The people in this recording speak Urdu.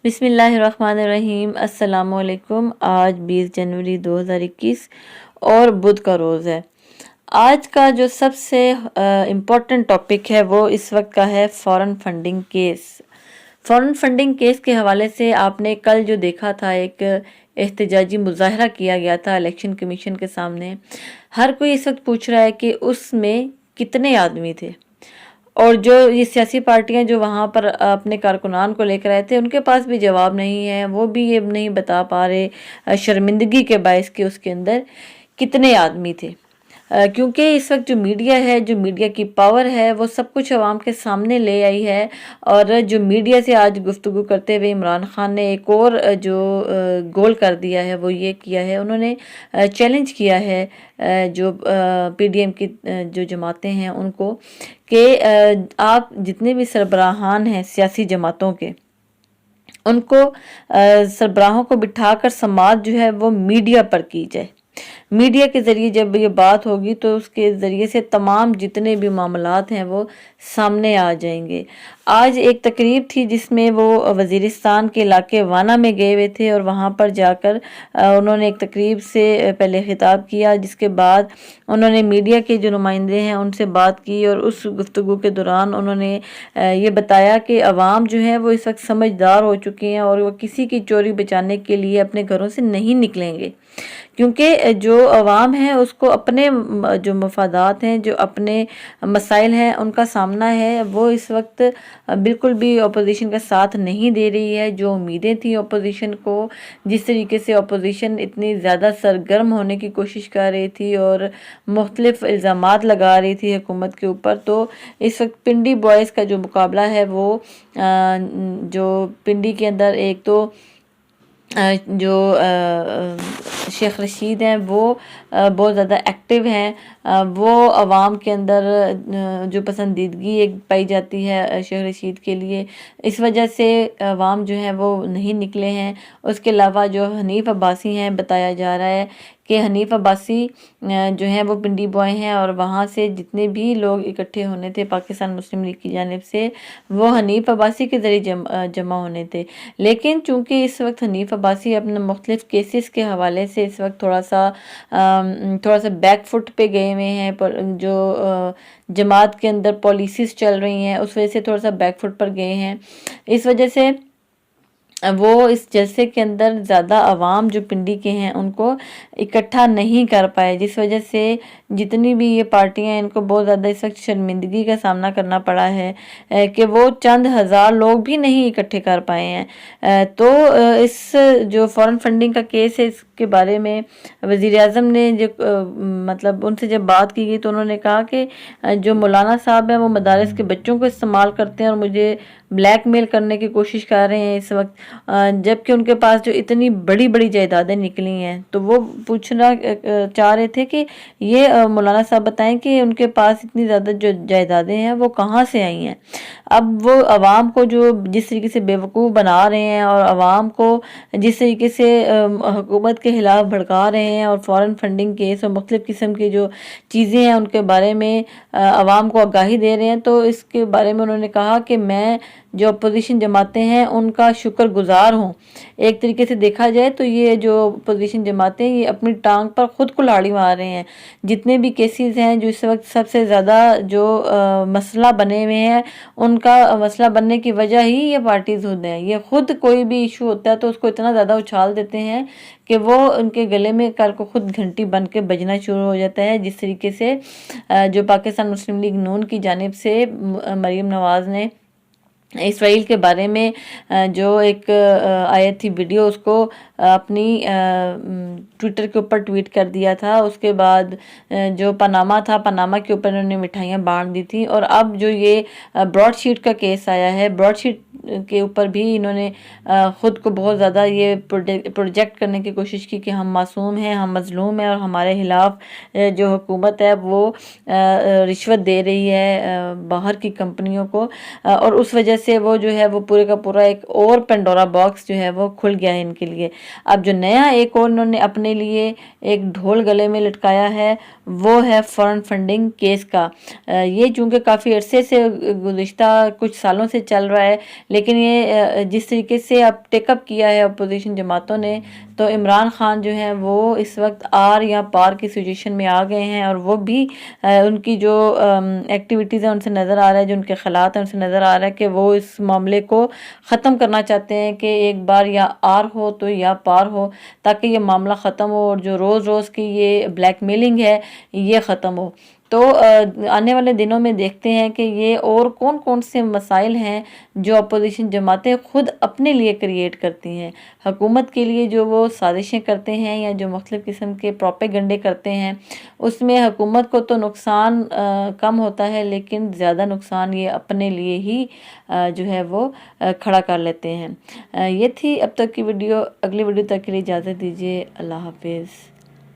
بسم اللہ الرحمن الرحیم۔ السلام علیکم۔ آج 20 جنوری 2021 اور بدھ کا روز ہے۔ آج کا جو سب سے امپورٹنٹ ٹاپک ہے وہ اس وقت کا ہے foreign funding case. Foreign funding case کے حوالے سے آپ نے کل جو دیکھا تھا، ایک احتجاجی مظاہرہ کیا گیا تھا الیکشن کمیشن کے سامنے۔ ہر کوئی اس وقت پوچھ رہا ہے کہ اس میں کتنے آدمی تھے، اور جو یہ سیاسی پارٹیاں جو وہاں پر اپنے کارکنان کو لے کر آئے تھے ان کے پاس بھی جواب نہیں ہے، وہ بھی یہ نہیں بتا پا رہے شرمندگی کے باعث کہ اس کے اندر کتنے آدمی تھے، کیونکہ اس وقت جو میڈیا ہے، جو میڈیا کی پاور ہے، وہ سب کچھ عوام کے سامنے لے آئی ہے۔ اور جو میڈیا سے آج گفتگو کرتے ہوئے عمران خان نے ایک اور جو گول کر دیا ہے وہ یہ کیا ہے، انہوں نے چیلنج کیا ہے جو پی ڈی ایم کی جو جماعتیں ہیں ان کو، کہ آپ جتنے بھی سربراہان ہیں سیاسی جماعتوں کے، ان کو سربراہوں کو بٹھا کر سماعت جو ہے وہ میڈیا پر کی جائے۔ میڈیا کے ذریعے جب یہ بات ہوگی تو اس کے ذریعے سے تمام جتنے بھی معاملات ہیں وہ سامنے آ جائیں گے۔ آج ایک تقریب تھی جس میں وہ وزیرستان کے علاقے وانا میں گئے ہوئے تھے، اور وہاں پر جا کر انہوں نے ایک تقریب سے پہلے خطاب کیا، جس کے بعد انہوں نے میڈیا کے جو نمائندے ہیں ان سے بات کی، اور اس گفتگو کے دوران انہوں نے یہ بتایا کہ عوام جو ہے وہ اس وقت سمجھدار ہو چکی ہیں اور وہ کسی کی چوری بچانے کے لیے اپنے گھروں سے نہیں نکلیں گے، کیونکہ جو عوام ہے اس کو اپنے جو مفادات ہیں، جو اپنے مسائل ہیں ان کا سامنا ہے، وہ اس وقت بالکل بھی اپوزیشن کا ساتھ نہیں دے رہی ہے۔ جو امیدیں تھیں اپوزیشن کو، جس طریقے سے اپوزیشن اتنی زیادہ سرگرم ہونے کی کوشش کر رہی تھی اور مختلف الزامات لگا رہی تھی حکومت کے اوپر، تو اس وقت پنڈی بوائز کا جو مقابلہ ہے وہ جو پنڈی کے اندر ایک تو جو شیخ رشید ہیں وہ بہت زیادہ ایکٹیو ہیں، وہ عوام کے اندر جو پسندیدگی ایک پائی جاتی ہے شیخ رشید کے لیے، اس وجہ سے عوام جو ہیں وہ نہیں نکلے ہیں۔ اس کے علاوہ جو حنیف عباسی ہیں، بتایا جا رہا ہے کہ حنیف عباسی جو ہیں وہ پنڈی بوائے ہیں، اور وہاں سے جتنے بھی لوگ اکٹھے ہونے تھے پاکستان مسلم لیگ کی جانب سے، وہ حنیف عباسی کے ذریعے جمع ہونے تھے۔ لیکن چونکہ اس وقت حنیف عباسی اپنے مختلف کیسز کے حوالے سے اس وقت تھوڑا سا بیک فٹ پہ گئے ہوئے ہیں، جو جماعت کے اندر پالیسیز چل رہی ہیں اس وجہ سے تھوڑا سا بیک فٹ پر گئے ہیں، اس وجہ سے وہ اس جلسے کے اندر زیادہ عوام جو پنڈی کے ہیں ان کو اکٹھا نہیں کر پائے، جس وجہ سے جتنی بھی یہ پارٹیاں ہیں ان کو بہت زیادہ اس وقت شرمندگی کا سامنا کرنا پڑا ہے کہ وہ چند ہزار لوگ بھی نہیں اکٹھے کر پائے ہیں۔ تو اس جو فارن فنڈنگ کا کیس ہے اس کے بارے میں وزیر اعظم نے جو مطلب ان سے جب بات کی گئی تو انہوں نے کہا کہ جو مولانا صاحب ہیں وہ مدارس کے بچوں کو استعمال کرتے ہیں اور مجھے بلیک میل کرنے کی کوشش کر رہے ہیں اس وقت، جبکہ ان کے پاس جو اتنی بڑی بڑی جائیدادیں نکلی ہیں، تو وہ پوچھنا چاہ رہے تھے کہ یہ مولانا صاحب بتائیں کہ ان کے پاس اتنی زیادہ جو جائیدادیں ہیں وہ کہاں سے آئی ہیں۔ اب وہ عوام کو جو جس طریقے سے بیوقوف بنا رہے ہیں اور عوام کو جس طریقے سے حکومت کے خلاف بھڑکا رہے ہیں، اور فارن فنڈنگ کیس اور مختلف قسم کی جو چیزیں ہیں ان کے بارے میں عوام کو آگاہی دے رہے ہیں، تو اس کے بارے میں انہوں نے کہا کہ میں جو اپوزیشن جماعتیں ہیں ان کا شکر گزار ہوں۔ ایک طریقے سے دیکھا جائے تو یہ جو اپوزیشن جماعتیں یہ اپنی ٹانگ پر خود کلہاڑی مار رہے ہیں۔ جتنے بھی کیسز ہیں جو اس وقت سب سے زیادہ جو مسئلہ بنے ہوئے ہیں، ان کا مسئلہ بننے کی وجہ ہی یہ پارٹیز ہوتے ہیں۔ یہ خود کوئی بھی ایشو ہوتا ہے تو اس کو اتنا زیادہ اچھال دیتے ہیں کہ وہ ان کے گلے میں کل کو خود گھنٹی بن کے بجنا شروع ہو جاتا ہے، جس طریقے سے جو پاکستان مسلم لیگ نون کی جانب سے مریم نواز نے اسرائیل کے بارے میں جو ایک آیت تھی ویڈیو، اس کو اپنی ٹویٹر کے اوپر ٹویٹ کر دیا تھا۔ اس کے بعد جو پاناما تھا، پاناما کے اوپر انہوں نے مٹھائیاں بانٹ دی تھیں، اور اب جو یہ براڈ شیٹ کا کیس آیا ہے، براڈ شیٹ کے اوپر بھی انہوں نے خود کو بہت زیادہ یہ پروجیکٹ کرنے کی کوشش کی کہ ہم معصوم ہیں، ہم مظلوم ہیں، اور ہمارے خلاف جو حکومت ہے وہ رشوت دے رہی ہے باہر کی کمپنیوں کو، اور اس وجہ سے وہ جو ہے وہ پورے کا پورا ایک اور پینڈورا باکس جو ہے وہ کھل گیا ہے ان کے لیے۔ اب جو نیا ایک اور انہوں نے اپنے لیے ایک ڈھول گلے میں لٹکایا ہے وہ ہے فارن فنڈنگ کیس کا۔ یہ چونکہ کافی عرصے سے گزشتہ کچھ سالوں سے چل رہا ہے، لیکن یہ جس طریقے سے اب ٹیک اپ کیا ہے اپوزیشن جماعتوں نے، تو عمران خان جو ہیں وہ اس وقت آر یا پار کی سچویشن میں آ گئے ہیں، اور وہ بھی ان کی جو ایکٹیویٹیز ہیں ان سے نظر آ رہا ہے، جو ان کے خیالات ہیں ان سے نظر آ رہا ہے کہ وہ اس معاملے کو ختم کرنا چاہتے ہیں کہ ایک بار یا آر ہو تو یا پار ہو، تاکہ یہ معاملہ ختم ہو اور جو روز روز کی یہ بلیک میلنگ ہے یہ ختم ہو۔ تو آنے والے دنوں میں دیکھتے ہیں کہ یہ اور کون کون سے مسائل ہیں جو اپوزیشن جماعتیں خود اپنے لیے کریٹ کرتی ہیں، حکومت کے لیے جو وہ سازشیں کرتے ہیں یا جو مختلف قسم کے پروپیگنڈے کرتے ہیں، اس میں حکومت کو تو نقصان کم ہوتا ہے، لیکن زیادہ نقصان یہ اپنے لیے ہی جو ہے وہ کھڑا کر لیتے ہیں۔ یہ تھی اب تک کی ویڈیو، اگلی ویڈیو تک کے لیے اجازت دیجیے، اللہ حافظ۔